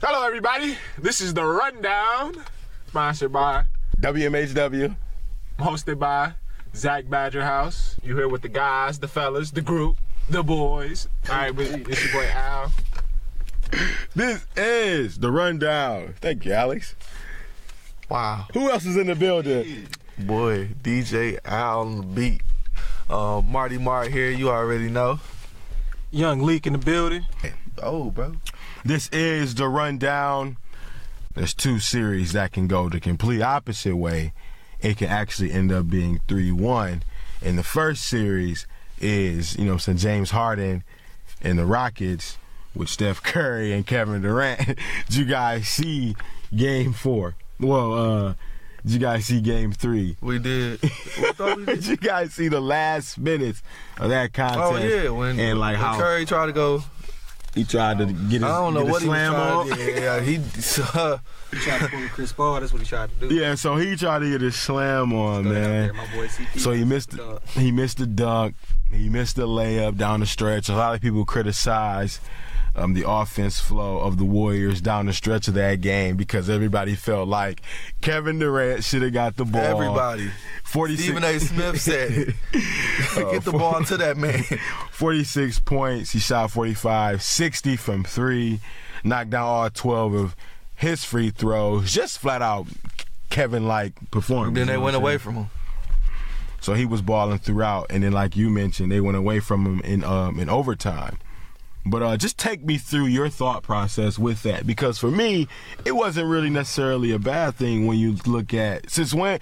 Hello, everybody. This is The Rundown, sponsored by WMHW. Hosted by Zach Badger House. You here with the guys, the fellas, the group, the boys. All right, it's your boy Al. This is The Rundown. Thank you, Alex. Wow. Who else is in the building? Boy, DJ Al on the beat. Marty Mart here, you already know. Young Leak in the building. Oh, bro. This is The Rundown. There's two series that can go the complete opposite way. It can actually end up being 3-1. And the first series is, James Harden and the Rockets with Steph Curry and Kevin Durant. Did you guys see Game 4? Well, did you guys see Game 3? We did. Did you guys see the last minutes of that contest? Oh, yeah. When how Curry tried to go. He tried to get his, I don't know what slam on. He tried to pull Chris Paul. That's what he tried to do. Yeah, so he tried to get his slam on, man. My boy CP. So he missed the dunk. He missed the layup down the stretch. A lot of people criticize the offense flow of the Warriors down the stretch of that game because everybody felt like Kevin Durant should have got the ball. Everybody. 46. Stephen A. Smith said it. Get the ball to that man. 46 points. He shot 45, 60 from 3, knocked down all 12 of his free throws. Just flat out Kevin-like performance. Then they went away from him. So he was balling throughout, and then like you mentioned, they went away from him in overtime. But just take me through your thought process with that, because for me, it wasn't really necessarily a bad thing when you look at since when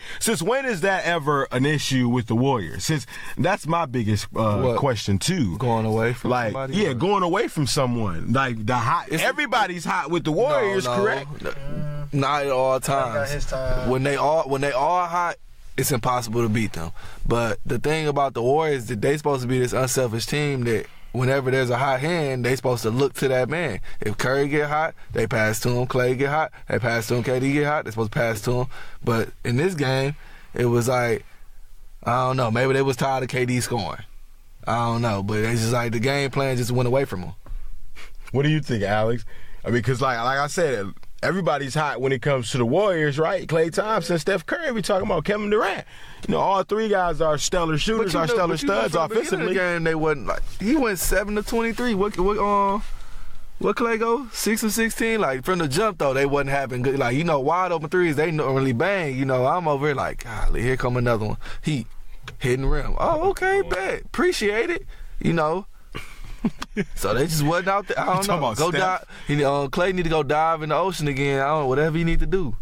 is that ever an issue with the Warriors? Since that's my biggest question too. Going away from somebody? Yeah, going away from someone like everybody's hot with the Warriors, correct? Not at all times. When they all hot, it's impossible to beat them. But the thing about the Warriors is that they supposed to be this unselfish team that whenever there's a hot hand, they supposed to look to that man. If Curry get hot, they pass to him. Clay get hot, they pass to him. KD get hot, they supposed to pass to him. But in this game, it was like, I don't know, maybe they was tired of KD scoring. I don't know, but it's just like the game plan just went away from them. What do you think, Alex? I mean, because like I said, everybody's hot when it comes to the Warriors, right? Klay Thompson, Steph Curry, we talking about Kevin Durant. All three guys are stellar shooters, stellar studs offensively. The game, they wasn't like he went 7 of 23. What Klay go? 6 of 16. Like from the jump though, they wasn't having good. Like wide open threes, they normally bang. I'm over here like, golly, here come another one. He hitting rim. Oh, okay, bet. Appreciate it. So they just wasn't out there. I don't know. Go dive. Klay need to go dive in the ocean again. I don't know, whatever he need to do.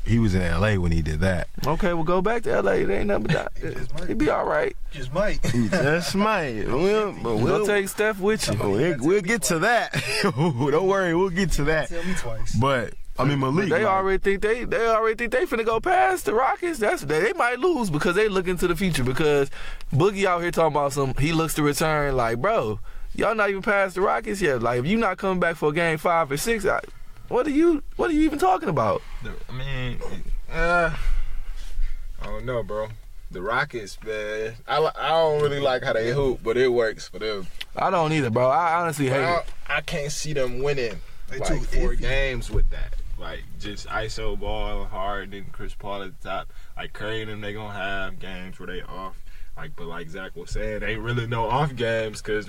He was in L.A. when he did that. Okay, we'll go back to L.A. It ain't nothing but that. He'll be all right. Just might. Just might. We'll take Steph with you. We'll get to that. Don't worry, we'll get to that. Tell me twice. But I mean, Malik. They already think they finna go past the Rockets. They might lose because they look into the future. Because Boogie out here talking about he looks to return. Like, bro, y'all not even past the Rockets yet. Like, if you not coming back for game 5 or 6. What are you even talking about? I mean, I don't know, bro. The Rockets, man. I don't really like how they hoop, but it works for them. I don't either, bro. I honestly hate it. I can't see them winning They like too 4 iffy. games with that. Like, just ISO ball, Harden, Chris Paul at the top. Like, Curry and them, they gonna have games where they off. But like Zach was saying, they ain't really no off games because,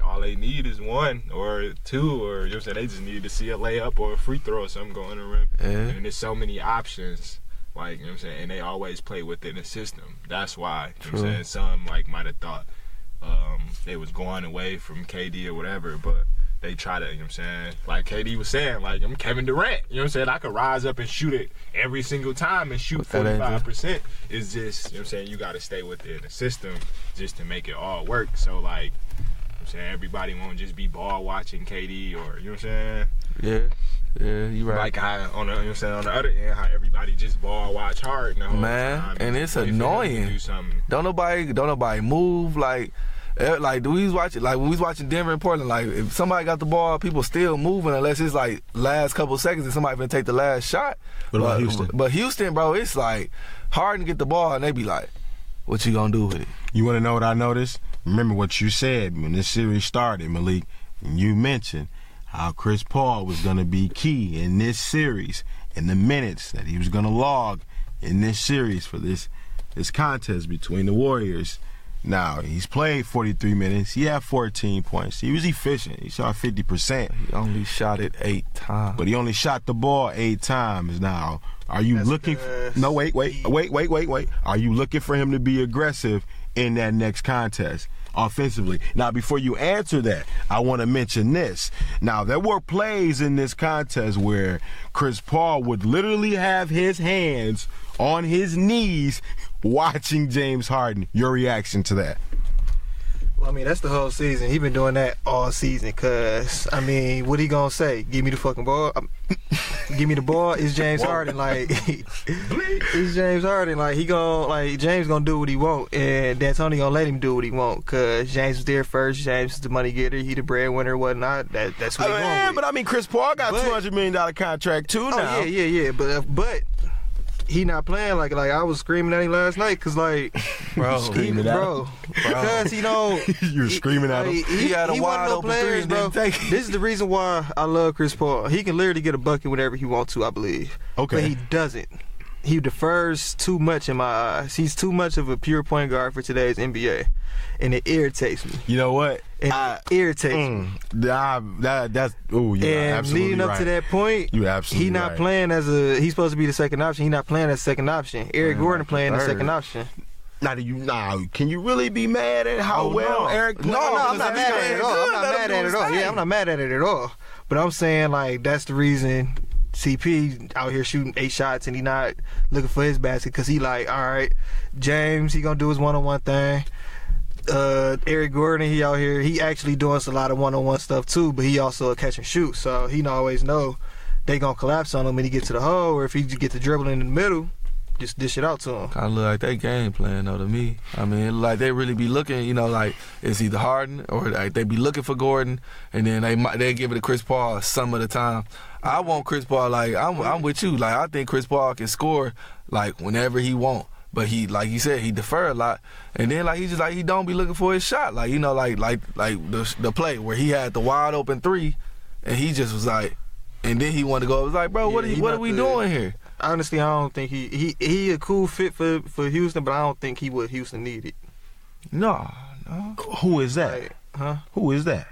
all they need is 1 or 2 or, they just need to see a layup or a free throw or something going to the rim. Yeah. And there's so many options, like, and they always play within the system. That's why, some, like, might have thought they was going away from KD or whatever, but they try to, like KD was saying, like, I'm Kevin Durant, I could rise up and shoot it every single time and shoot 45%. It's just, you got to stay within the system just to make it all work. So, like, everybody won't just be ball watching KD or, Yeah, you right. Like how on the other end, how everybody just ball watch hard the whole time. And it's annoying. Don't nobody move like when we was watching Denver and Portland, like if somebody got the ball, people still moving unless it's like last couple seconds and somebody finna take the last shot. What about Houston? But Houston, bro, it's like Harden get the ball and they be like, what you gonna do with it? You wanna know what I noticed? Remember what you said when this series started, Malik, and you mentioned how Chris Paul was going to be key in this series, in the minutes that he was going to log in this series for this contest between the Warriors. Now, he's played 43 minutes. He had 14 points. He was efficient. He shot 50%. He only shot it 8 times. But he only shot the ball 8 times. Now, are you looking no, wait. Are you looking for him to be aggressive in that next contest offensively? Now, before you answer that, I want to mention this. Now, there were plays in this contest where Chris Paul would literally have his hands on his knees watching James Harden. Your reaction to that? Well, I mean, that's the whole season. He been doing that all season. Cause I mean, what he gonna say? Give me the fucking ball. Give me the ball. It's James Harden. Like, it's James Harden. Like, James gonna do what he want, and D'Antoni gonna let him do what he want. Cause James was there first. James is the money getter. He the breadwinner, whatnot. That's what he want. But I mean, Chris Paul got $200 million contract too now. Yeah. But he not playing like I was screaming at him last night, cause like, because you know, you were screaming at him. He had a wide open three and didn't take it. This is the reason why I love Chris Paul. He can literally get a bucket whenever he wants to, I believe. Okay, but he doesn't. He defers too much in my eyes. He's too much of a pure point guard for today's NBA, and it irritates me. You know what? It irritates me. That's and leading up to that point, you absolutely he not playing as he's supposed to be the second option. He not playing as second option. Eric Gordon playing the second option. Can you really be mad at how Eric played? No, I'm not mad at it at all. I'm not mad at it at all. Yeah, I'm not mad at it at all. But I'm saying, like, that's the reason CP out here shooting 8 shots and he not looking for his basket, because he like, all right, James, he gonna do his one-on-one thing. Eric Gordon, he out here, he actually doing a lot of one-on-one stuff too, but he also a catch and shoot, so he always know they gonna collapse on him when he get to the hole, or if he get the dribbling in the middle, just dish it out to him. Kind of look like they game plan though to me. I mean, like they really be looking, you know, like it's either Harden or like they be looking for Gordon, and then they give it to Chris Paul some of the time. I want Chris Paul, like I'm with you. Like I think Chris Paul can score like whenever he want, but he, like you said, he defer a lot, and then like he just like he don't be looking for his shot. Like, you know, like the play where he had the wide open 3, and he just was like, and then he wanted to go. It was like, bro, what are we doing here? Honestly, I don't think he a cool fit for Houston, but I don't think he what Houston needed. No. Who is that? Like, huh? Who is that?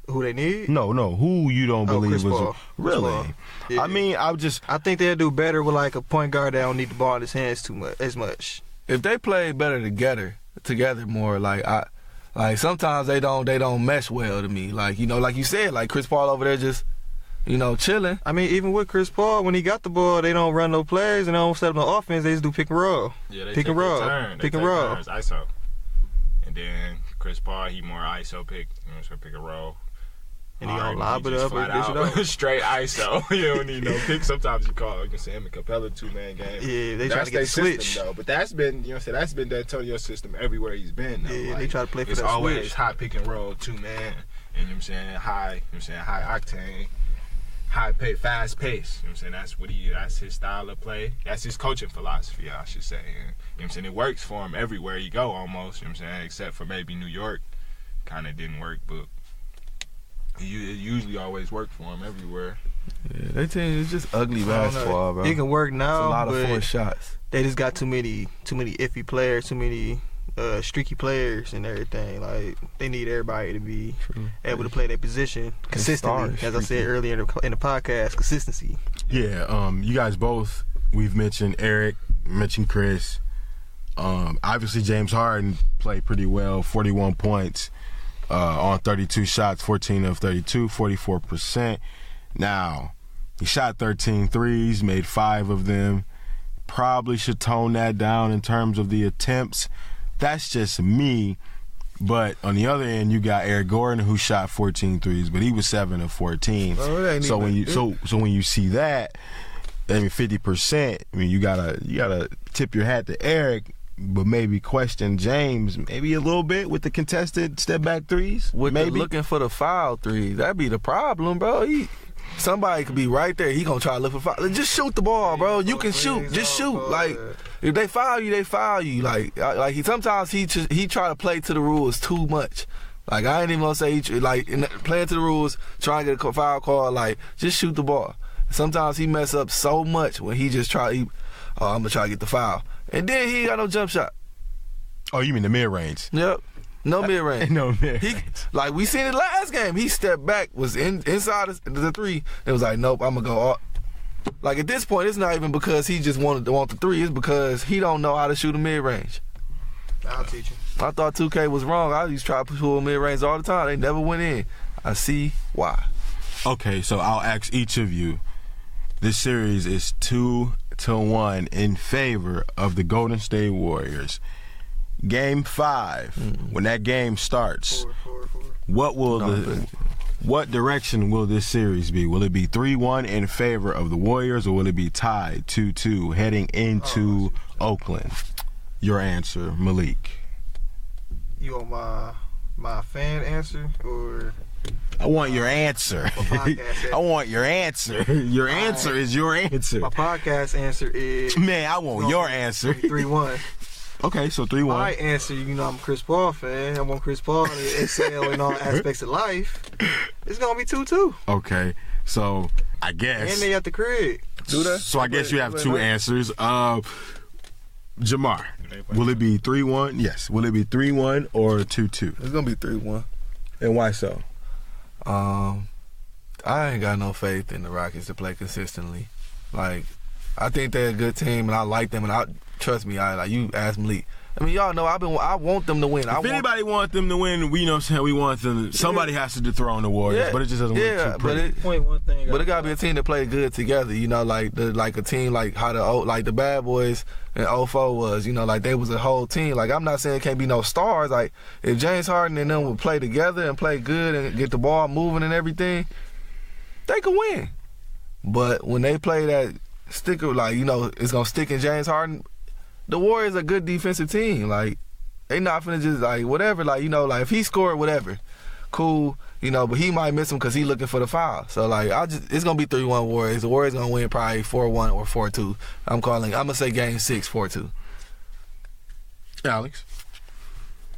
Who they need? No. Who you don't believe Chris was Paul. really? Yeah. I mean, I think they'll do better with like a point guard that don't need the ball in his hands as much. If they play better together more, like sometimes they don't mesh well to me. Like, you know, like you said, like Chris Paul over there just, you know, chilling. I mean, even with Chris Paul, when he got the ball, they don't run no plays and they don't set up no offense. They just do pick and roll. Yeah, they pick and roll. Pick and roll. ISO. And then Chris Paul, he more ISO pick, so pick and roll. And he gonna lob it up and dish it out. Straight ISO. You don't need no pick. Sometimes you can see him and Capella 2-man game. Yeah, they try to get the switch. System, though. But that's been, that's been D'Antonio's system everywhere he's been. Though. Yeah, like, they try to play for that switch. It's always high pick and roll, 2-man. And high octane, fast pace. That's his style of play. That's his coaching philosophy, I should say. And, it works for him everywhere you go almost, except for maybe New York. Kind of didn't work, but it usually always worked for him everywhere. Yeah, they team is just ugly basketball, bro. It can work now, it's a lot of forced shots. They just got too many iffy players, too many streaky players and everything. Like, they need everybody to be able to play their position consistently. As I said earlier in the podcast, consistency. Yeah, you guys both, we've mentioned Eric, mentioned Chris. Obviously, James Harden played pretty well, 41 points on 32 shots, 14 of 32, 44%. Now, he shot 13 threes, made 5 of them. Probably should tone that down in terms of the attempts. That's just me. But on the other end, you got Eric Gordon, who shot 14 threes, but he was 7 of 14. So when you see that, I mean 50%, I mean you gotta tip your hat to Eric, but maybe question James maybe a little bit with the contested step back threes. Maybe looking for the foul threes. That'd be the problem, bro. Somebody could be right there. He gonna try to look for foul. Just shoot the ball, bro. You can shoot. Just shoot. Like, if they foul you, they foul you. Like sometimes he try to play to the rules too much. Like, I ain't even gonna say playing to the rules, trying to get a foul call. Like, just shoot the ball. Sometimes he mess up so much when he just I'm gonna try to get the foul, and then he ain't got no jump shot. Oh, you mean the mid range? Yep. No mid-range. No mid-range. Like, we seen it last game. He stepped back, was inside the three. It was like, nope, I'm going to go all. Like, at this point, it's not even because he just want the three. It's because he don't know how to shoot a mid-range. I'll teach him. I thought 2K was wrong. I used to try to pull mid-range all the time. They never went in. I see why. Okay, so I'll ask each of you. This series is 2-1 in favor of the Golden State Warriors. Game 5, when that game starts, what direction will this series be? Will it be 3-1 in favor of the Warriors, or will it be tied 2-2 heading into Oakland? Your answer, Malik. You want my fan answer, or? I want your answer. I want your answer. Your answer is your answer. My podcast answer is. Man, I want your answer. 3-1. Okay, so 3-1. My answer, I'm a Chris Paul fan. I want Chris Paul to excel in all aspects of life. It's gonna be 2-2. Okay, so I guess. And they at the crib. Do that. So I guess you have two answers. Jamar, will it be 3-1? Yes. Will it be 3-1 or 2-2? It's gonna be 3-1. And why so? I ain't got no faith in the Rockets to play consistently. Like, I think they're a good team, and I like them, and trust me, you ask Malik. I mean, y'all know I want them to win. If anybody want them to win, we want them. Somebody has to dethrone the Warriors, but it just doesn't look too pretty. But it gotta be a team that play good together. Like a team like how the Bad Boys in 04 was. Like they was a whole team. Like, I'm not saying it can't be no stars. Like, if James Harden and them would play together and play good and get the ball moving and everything, they could win. But when they play that sticker, it's gonna stick in James Harden. The Warriors are a good defensive team. Like, they not finna just, whatever. If he scored, whatever, cool. But he might miss him because he looking for the foul. So, it's going to be 3-1 Warriors. The Warriors going to win probably 4-1 or 4-2. I'm going to say game 6, 4-2. Alex,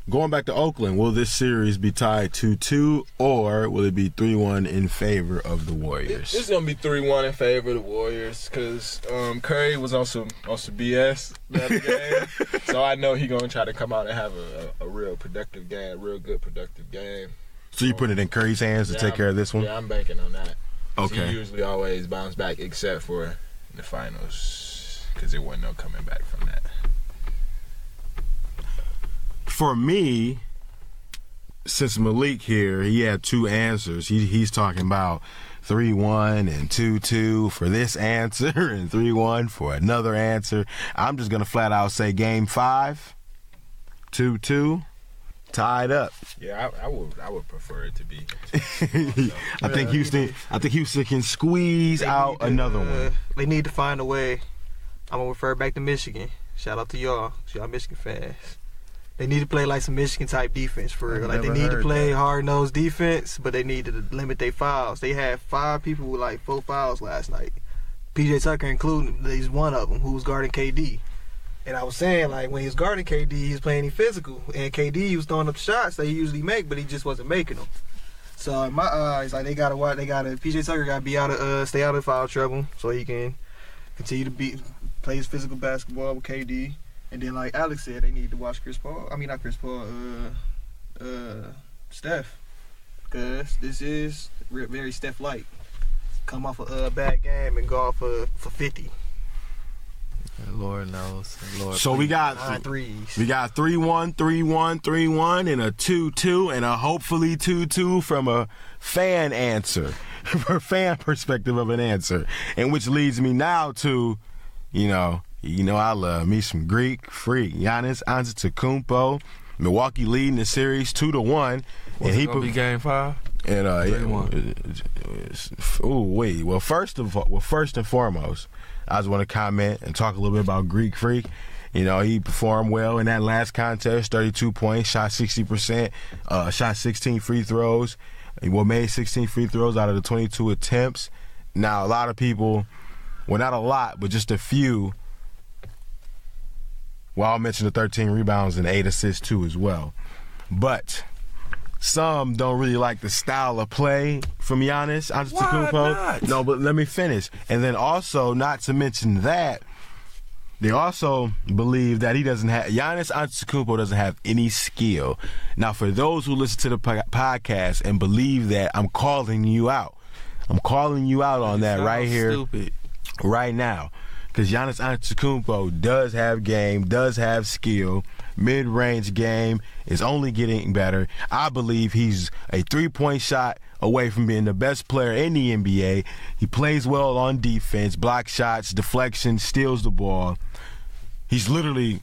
going back to Oakland, will this series be tied 2-2, or will it be 3-1 in favor of the Warriors? It's going to be 3-1 in favor of the Warriors because Curry was on some BS the other game. So I know he's going to try to come out and have a real productive game, real good productive game. So you put it in Curry's hands to take care of this one? Yeah, I'm banking on that. Okay. He usually always bounce back except for the finals because there wasn't no coming back from that. For me, since Malik here, he had two answers. He's talking about 3-1 and 2-2 for this answer and 3-1 for another answer. I'm just going to flat out say game 5, 2-2, tied up. Yeah, I would prefer it to be. I think Houston can squeeze out another one. They need to find a way. I'm going to refer back to Michigan. Shout out to y'all Michigan fans. They need to play like some Michigan-type defense for real. Like, they need to play hard-nosed defense, but they need to limit their fouls. They had 5 people with, 4 fouls last night. P.J. Tucker including, he's one of them, who was guarding KD. And I was saying, when he was guarding KD, he was playing physical. And KD was throwing up shots that he usually make, but he just wasn't making them. So, in my eyes, P.J. Tucker got to be stay out of foul trouble so he can continue to play his physical basketball with KD. And then, like Alex said, they need to watch Steph. Because this is very Steph-like. Come off a bad game and go off for 50. Lord knows. So we got 3-1, 3-1, 3-1, and a 2-2, and a hopefully 2-2 from a fan answer, from a fan perspective of an answer. And which leads me now to, I love me some Greek freak. Giannis Antetokounmpo. Milwaukee leading the series 2-1. And he put game 5. And Well, first and foremost, I just want to comment and talk a little bit about Greek freak. He performed well in that last contest. 32 points, shot 60%, shot 16 free throws. He made 16 free throws out of the 22 attempts. Now, a lot of people, well, not a lot, but just a few. Well, I'll mention the 13 rebounds and 8 assists too as well. But some don't really like the style of play from Giannis Antetokounmpo. Why not? No, but let me finish. And then also, not to mention that, they also believe that Giannis Antetokounmpo doesn't have any skill. Now, for those who listen to the podcast and believe that, I'm calling you out. I'm calling you out on that right here, stupid. right now. Because Giannis Antetokounmpo does have game, does have skill. Mid-range game is only getting better. I believe he's a three-point shot away from being the best player in the NBA. He plays well on defense, blocks shots, deflections, steals the ball. He's literally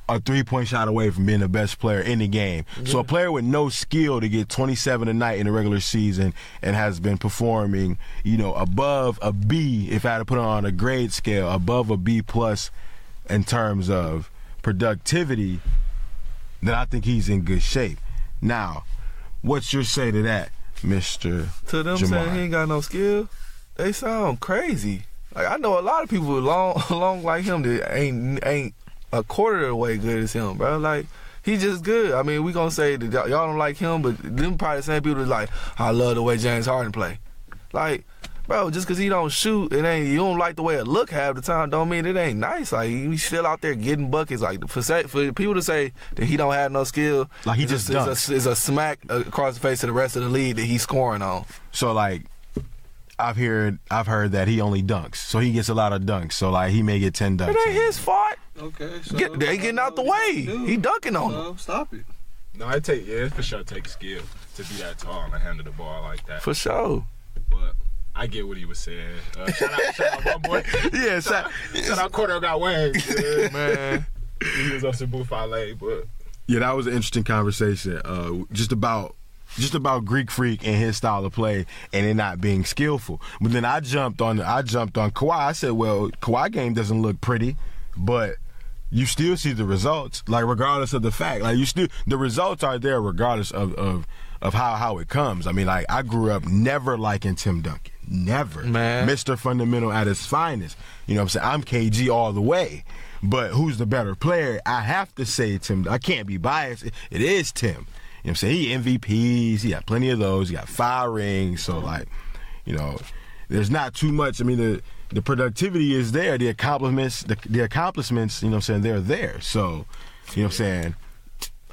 a three-point shot away from being the best player in the game. Yeah. So a player with no skill to get 27 a night in the regular season and has been performing, above a B, if I had to put it on a grade scale, above a B plus in terms of productivity, then I think he's in good shape. Now, what's your say to that, Mr. To them Jamar? saying he ain't got no skill, they sound crazy. Like, I know a lot of people long like him that ain't a quarter of the way good as him, bro. Like, he's just good. I mean, we gonna say that y'all don't like him, but them probably the same people that like, I love the way James Harden play. Like, bro, just because he don't shoot, you don't like the way it look half the time, don't mean it ain't nice. Like, he's still out there getting buckets. Like, for people to say that he don't have no skill, like he just dunks. Is a smack across the face of the rest of the league that he's scoring on. So, like, I've heard that he only dunks, so he gets a lot of dunks. So, like, he may get 10 dunks. It ain't his fault. Okay, so they getting out the way. He dunking on them. Stop it. No, it for sure takes skill to be that tall and handle the ball like that. For sure. But I get what he was saying. Shout out my boy. Yeah, shout out Cordell got wings, man. He was on some Buffale, but yeah, that was an interesting conversation. Just about Greek Freak and his style of play and it not being skillful. But then I jumped on Kawhi. I said, well, Kawhi game doesn't look pretty, but you still see the results, like regardless of the fact. Like the results are there regardless of how it comes. I mean, like, I grew up never liking Tim Duncan. Never. Man. Mr. Fundamental at his finest. You know what I'm saying? I'm KG all the way. But who's the better player? I have to say Tim. I can't be biased. It is Tim. You know what I'm saying? He MVPs. He got plenty of those. He got 5 rings. So, like, there's not too much. I mean, the productivity is there. The accomplishments, you know what I'm saying, they're there. So, you know what I'm saying?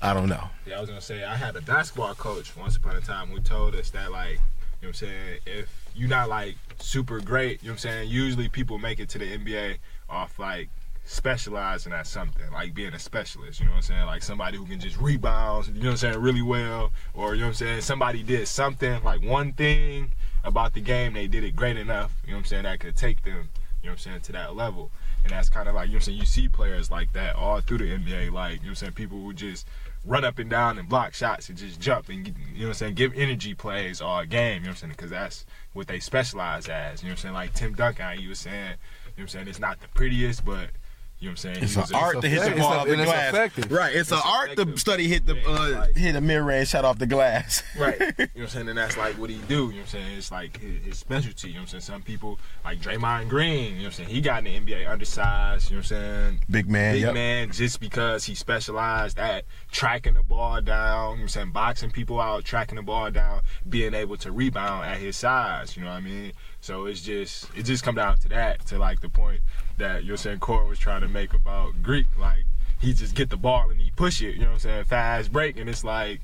I don't know. Yeah, I was going to say, I had a basketball coach once upon a time who told us that, like, you know what I'm saying, if you're not, like, super great, you know what I'm saying, usually people make it to the NBA off, like, specializing at something, like being a specialist, you know what I'm saying, like somebody who can just rebound, you know what I'm saying, really well, or, you know what I'm saying, somebody did something, like one thing about the game, they did it great enough, you know what I'm saying, that could take them, you know what I'm saying, to that level. And that's kind of like, you know what I'm saying, you see players like that all through the NBA, like, you know what I'm saying, people who just run up and down and block shots and just jump and, you know what I'm saying, give energy plays all game, you know what I'm saying, because that's what they specialize as, you know what I'm saying, like Tim Duncan, he was saying, you know what I'm saying, it's not the prettiest, but you know what I'm saying? It's an art to hit the ball off the glass. Effective. Right. It's an art to study hit a mid-range shot off the glass. Right. You know what I'm saying? And that's like what he do. You know what I'm saying? It's like his specialty. You know what I'm saying? Some people like Draymond Green. You know what I'm saying? He got in the NBA undersized. You know what I'm saying? Big man, just because he specialized at tracking the ball down. You know what I'm saying? Boxing people out, tracking the ball down, being able to rebound at his size. You know what I mean? So it just come down to that, to like the point that you're saying Corey was trying to make about Greek. Like, he just get the ball and he push it, you know what I'm saying, fast break, and it's like,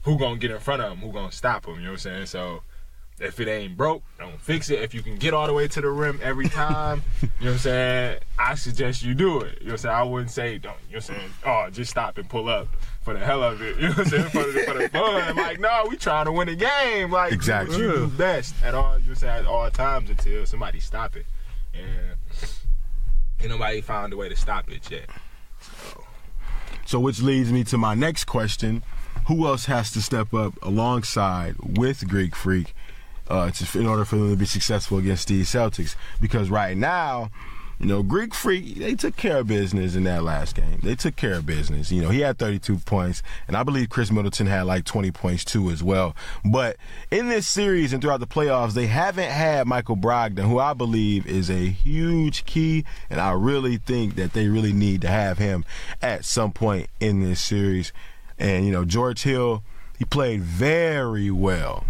who gonna get in front of him? Who gonna stop him? You know what I'm saying? So if it ain't broke, don't fix it. If you can get all the way to the rim every time, you know what I'm saying, I suggest you do it. You know what I'm saying? I wouldn't say, don't, you know what I'm saying, oh, just stop and pull up for the hell of it. You know what I'm saying? For the fun. Like, no, we trying to win a game. Like, exactly. You do best at all, you know what I'm saying, at all times until somebody stop it. And ain't nobody found a way to stop it yet. So which leads me to my next question. Who else has to step up alongside with Greek Freak in order for them to be successful against these Celtics? Because right now, you know, Greek Freak, they took care of business in that last game. They took care of business. You know, he had 32 points, and I believe Chris Middleton had like 20 points too as well. But in this series and throughout the playoffs, they haven't had Michael Brogdon, who I believe is a huge key, and I really think that they really need to have him at some point in this series. And, you know, George Hill, He played very well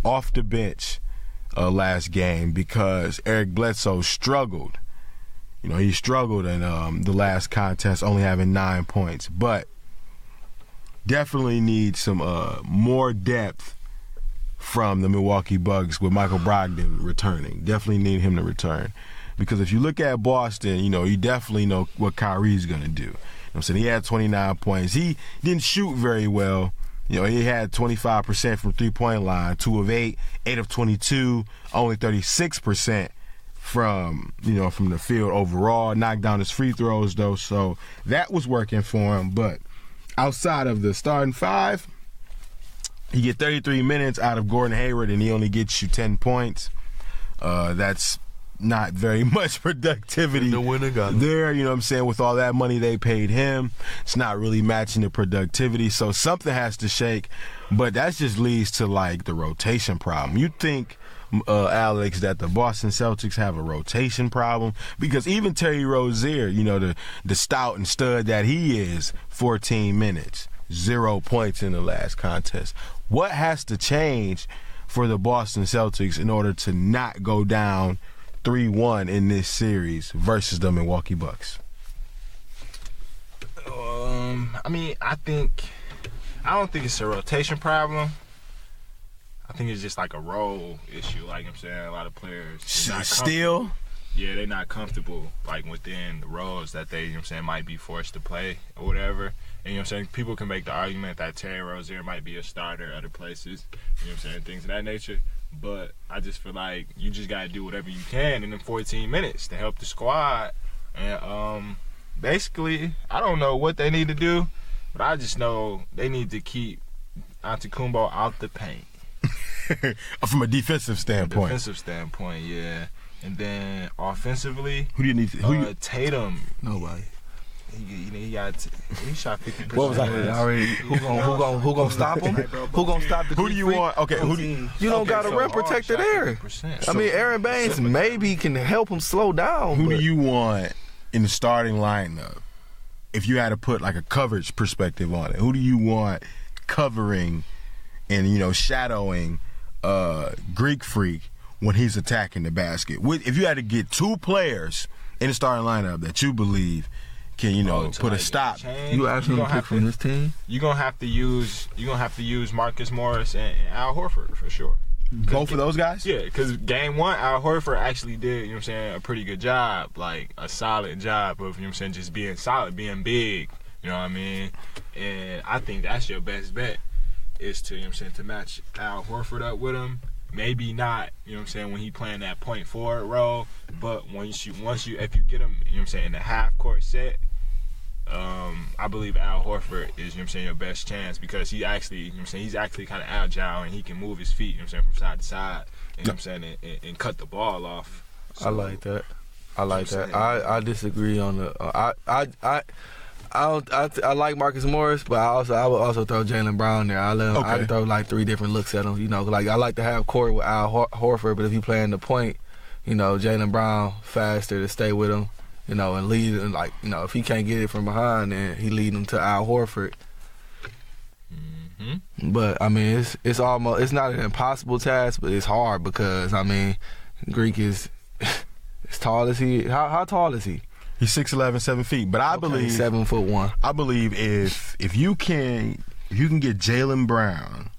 off the bench last game because Eric Bledsoe struggled. You know, he struggled in the last contest, only having 9 points. But definitely need some more depth from the Milwaukee Bucks with Michael Brogdon returning. Definitely need him to return. Because if you look at Boston, you know, you definitely know what Kyrie's going to do. You know what I'm saying? He had 29 points. He didn't shoot very well. You know, he had 25% from three-point line, 2 of 8, 8 of 22, only 36% from the field overall. Knocked down his free throws, though, so that was working for him. But outside of the starting five, you get 33 minutes out of Gordon Hayward, and he only gets you 10 points. That's not very much productivity there, you know what I'm saying, with all that money they paid him. It's not really matching the productivity, so something has to shake. But that just leads to, like, the rotation problem. You think, Alex, that the Boston Celtics have a rotation problem? Because even Terry Rozier, you know, the stout and stud that he is, 14 minutes, 0 points in the last contest. What has to change for the Boston Celtics in order to not go down 3-1 in this series versus the Milwaukee Bucks? I mean, I don't think it's a rotation problem. I think it's just like a role issue. Like I'm saying, a lot of players still. Yeah, they're not comfortable like within the roles that they, you know what I'm saying, might be forced to play or whatever. And you know what I'm saying, people can make the argument that Terry Rozier might be a starter at other places, you know what I'm saying, things of that nature. But I just feel like you just got to do whatever you can in them 14 minutes to help the squad. And basically, I don't know what they need to do, but I just know they need to keep Antetokounmpo out the paint. From a defensive standpoint. Yeah. And then offensively, who do you need? Tatum. Nobody. He shot 50%. What was that already? Who gonna stop him? Who gonna stop the? Who do you want? Okay, you don't got a rim protector there. I mean, Aaron Baines maybe can help him slow down. Who do you want in the starting lineup? If you had to put like a coverage perspective on it, who do you want covering and, you know, shadowing Greek Freak when he's attacking the basket? If you had to get 2 players in the starting lineup that you believe can, you know, put a stop. You asking him to pick from this team? You're gonna have to use Marcus Morris and Al Horford for sure. Both of those guys? Yeah, because game 1, Al Horford actually did, you know what I'm saying, a pretty good job, like a solid job of, you know what I'm saying, just being solid, being big, you know what I mean? And I think that's your best bet is to, you know what I'm saying, to match Al Horford up with him. Maybe not, you know what I'm saying, when he playing that point forward role, but if you get him, you know what I'm saying, in the half court set, I believe Al Horford is, you know what I'm saying, your best chance because he actually, you know what I'm saying, he's actually kind of agile and he can move his feet, you know what I'm saying, from side to side, you know what I'm saying, and cut the ball off. So, I like that. I disagree on the. I like Marcus Morris, but I would also throw Jaylen Brown there. I'd throw like 3 different looks at him. You know, like I like to have court with Al Horford, but if you play in the point, you know, Jaylen Brown faster to stay with him, you know, and lead. And like, you know, if he can't get it from behind, then he lead him to Al Horford. Mm-hmm. But I mean, it's not an impossible task, but it's hard because I mean, Greek is as tall as he. How tall is he? He's 6'11", 7 feet. But I believe 7'1". I believe if you can get Jaylen Brown,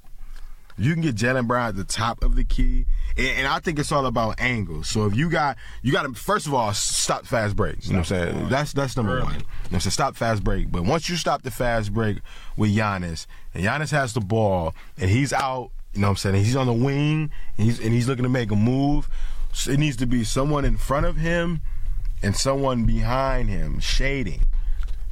at the top of the key, and I think it's all about angles. So if you got to first of all stop fast break. You know what I'm saying? That's number one. You know what I'm saying? Stop fast break. But once you stop the fast break with Giannis, and Giannis has the ball and he's out, you know what I'm saying? He's on the wing and he's looking to make a move. So it needs to be someone in front of him and someone behind him shading,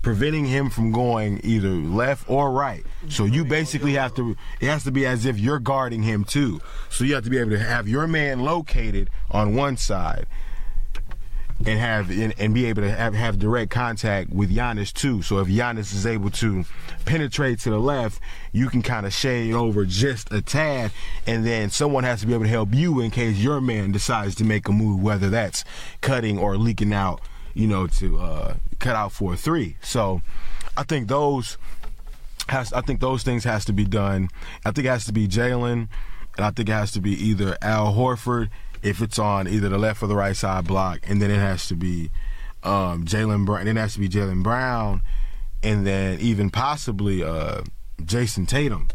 preventing him from going either left or right. So you basically it has to be as if you're guarding him too. So you have to be able to have your man located on one side and be able to have direct contact with Giannis too. So if Giannis is able to penetrate to the left, you can kind of shade over just a tad, and then someone has to be able to help you in case your man decides to make a move, whether that's cutting or leaking out, you know, to cut out for a 3. So I think those I think those things has to be done. I think it has to be Jalen, and I think it has to be either Al Horford if it's on either the left or the right side block, and then it has to be Jalen Brown. Then it has to be Jalen Brown, and then even possibly Jason Tatum.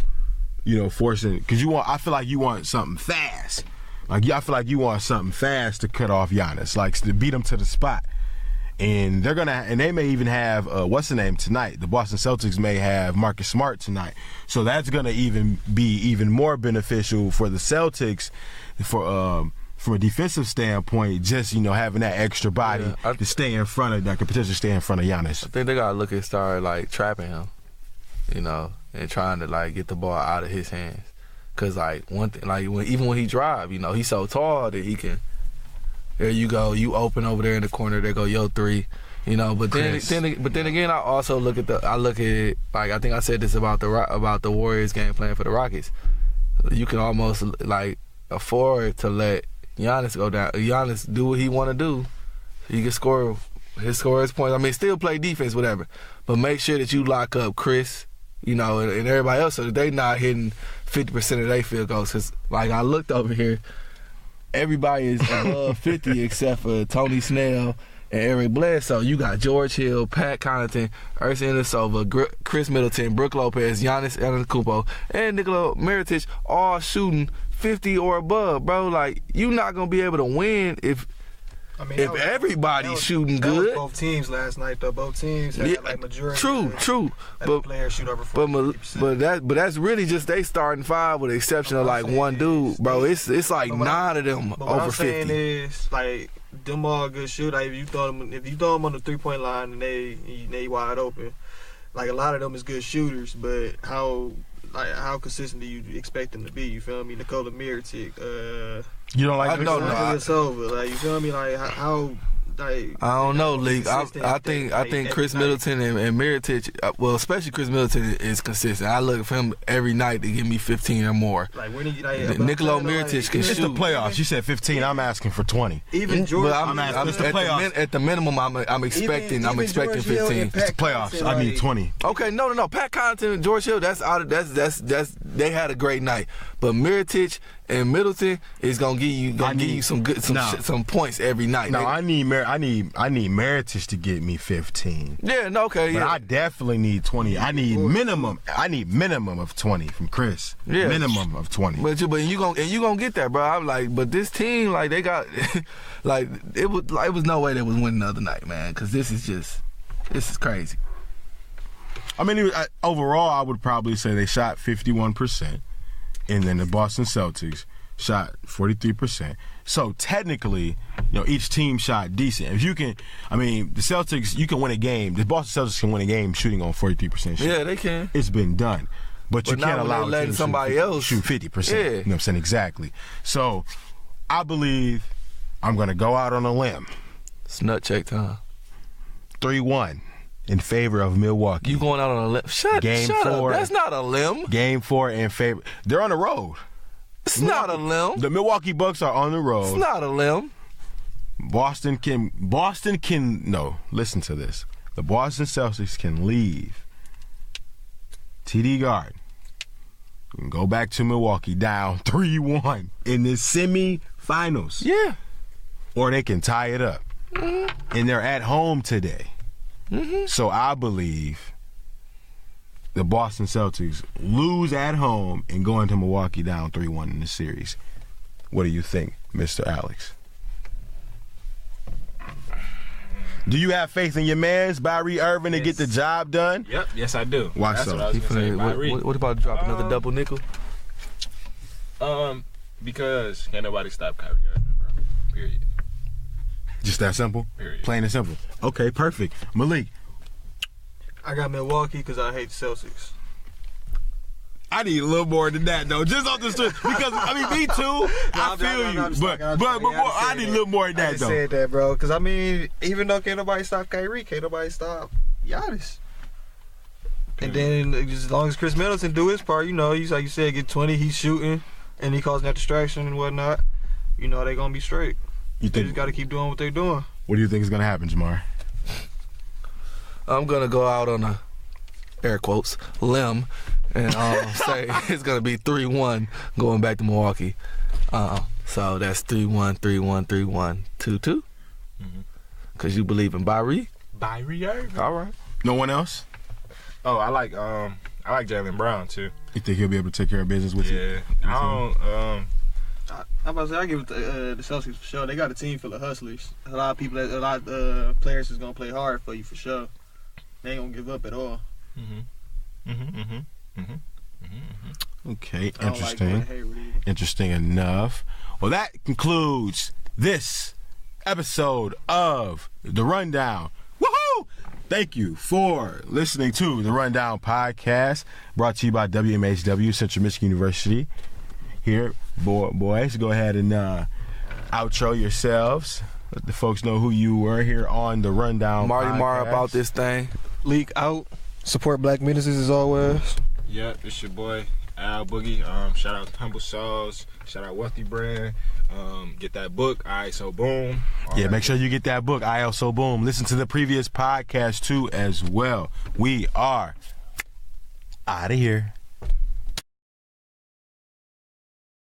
Forcing, because I feel like you want something fast. I feel like you want something fast to cut off Giannis, like to beat him to the spot. And they may even have what's the name tonight? The Boston Celtics may have Marcus Smart tonight, so that's gonna be even more beneficial for the Celtics, from a defensive standpoint. Just having that extra body to stay in front of that could potentially stay in front of Giannis. I think they gotta look at start like trapping him, and trying to like get the ball out of his hands. Cause like one thing, like even when he drive, he's so tall that he can. There you go, you open over there in the corner. There go your three, But then again, I also look at it like I think I said this about the Warriors game plan for the Rockets. You can almost like afford to let Giannis go down. Giannis do what he want to do. He can score his points. I mean, still play defense, whatever. But make sure that you lock up Chris, and everybody else so that they not hitting 50% of their field goals. Because, like, I looked over here, everybody is above 50 except for Tony Snell and Eric Bledsoe. You got George Hill, Pat Connaughton, Ursa Ilyasova, Chris Middleton, Brook Lopez, Giannis Antetokounmpo, and Nikola Mirotic all shooting 50 or above, bro. Like, you not going to be able to win if everybody's shooting good. Both teams last night, though. Both teams had like majority. True. But players shoot over 40%. But that's really just they starting five with the exception of like one dude, bro. It's like 9 of them over 50. What I'm saying is, like, them all good shooters. Like, if you throw them on the 3-point line and they wide open, like a lot of them is good shooters. But how consistent do you expect them to be? You feel me? Nikola Mirotic. You don't like? No. Like, you feel me? Like how? Like, I don't know, League. I think Chris Middleton and Mirotic, well, especially Chris Middleton is consistent. I look for him every night to give me 15 or more. Like when Nikola Mirotic can shoot. It's the playoffs. You said 15. I'm asking for 20. Even George, I'm it's the playoffs. At the minimum, I'm expecting 15. It's the playoffs. I need 20. Okay, no. Pat Connaughton and George Hill. That's they had a great night. But Mirotic and Middleton is gonna give you some points every night. No, I need Mirotic to get me 15. Yeah, no, okay, but yeah. I definitely need 20. I need minimum of 20 from Chris. Yeah. Minimum of 20. But you gonna get that, bro. I'm like, but this team, like, they got like it was no way they was winning the other night, man, because this is crazy. I mean, overall, I would probably say they shot 51%, and then the Boston Celtics shot 43%. So technically, each team shot decent. If you can, the Celtics, you can win a game. The Boston Celtics can win a game shooting on 43%. Yeah, they can. It's been done. But you can't allow letting somebody else shoot 50%. Yeah. You know what I'm saying? Exactly. So I believe I'm going to go out on a limb. It's nut check time. 3-1 in favor of Milwaukee. You going out on a limb? Shut up. That's not a limb. Game 4 in favor. They're on the road. It's not a limb. The Milwaukee Bucks are on the road. It's not a limb. Boston can listen to this. The Boston Celtics can leave TD Garden and go back to Milwaukee down 3-1 in the semifinals. Yeah. Or they can tie it up. Mm-hmm. And they're at home today. Mm-hmm. So I believe the Boston Celtics lose at home and go into Milwaukee down 3-1 in the series. What do you think, Mr. Alex? Do you have faith in your mans, Kyrie Irving, to get the job done? Yep, yes I do. Why That's so? What I was gonna say, what about to drop another double nickel? Because can't nobody stop Kyrie Irving, bro. Period. Just that simple? Period. Plain and simple. Okay, perfect. Malik. I got Milwaukee because I hate the Celtics. I need a little more than that, though. Just off the street. Because, me too. I feel you. But I need a little more than that, though. I said that, bro. Because, even though can't nobody stop Kyrie, can't nobody stop Giannis. And then, as long as Chris Middleton do his part, he's like you said, get 20, he's shooting, and he causing that distraction and whatnot, they're going to be straight. They just got to keep doing what they're doing. What do you think is going to happen, Jamar? I'm going to go out on a air quotes, limb, and say it's going to be 3-1 going back to Milwaukee. So that's 3-1, 3-1, 3-1, 2-2. Because you believe in Kyrie? Kyrie Irving. All right. No one else? Oh, I like Jaylen Brown too. You think he'll be able to take care of business with you? Yeah. I don't. I'm about to say I give it to the Celtics for sure. They got a team full of hustlers. A lot of players is gonna play hard for you for sure. They ain't gonna give up at all. Okay, I don't interesting. like Hayward either. Interesting enough. Well, that concludes this episode of The Rundown. Woohoo! Thank you for listening to The Rundown Podcast, brought to you by WMHW, Central Michigan University. Here, boys, go ahead and outro yourselves. Let the folks know who you were here on The Rundown Marty Podcast. Marr about this thing. Leak out. Support black businesses as always. Yeah, it's your boy Al Boogie. Shout out Humble Sauce. Shout out Wealthy Brand. Get that book. Alright, so boom. Yeah, make sure you get that book, So Boom. Listen to the previous podcast too as well. We are out of here.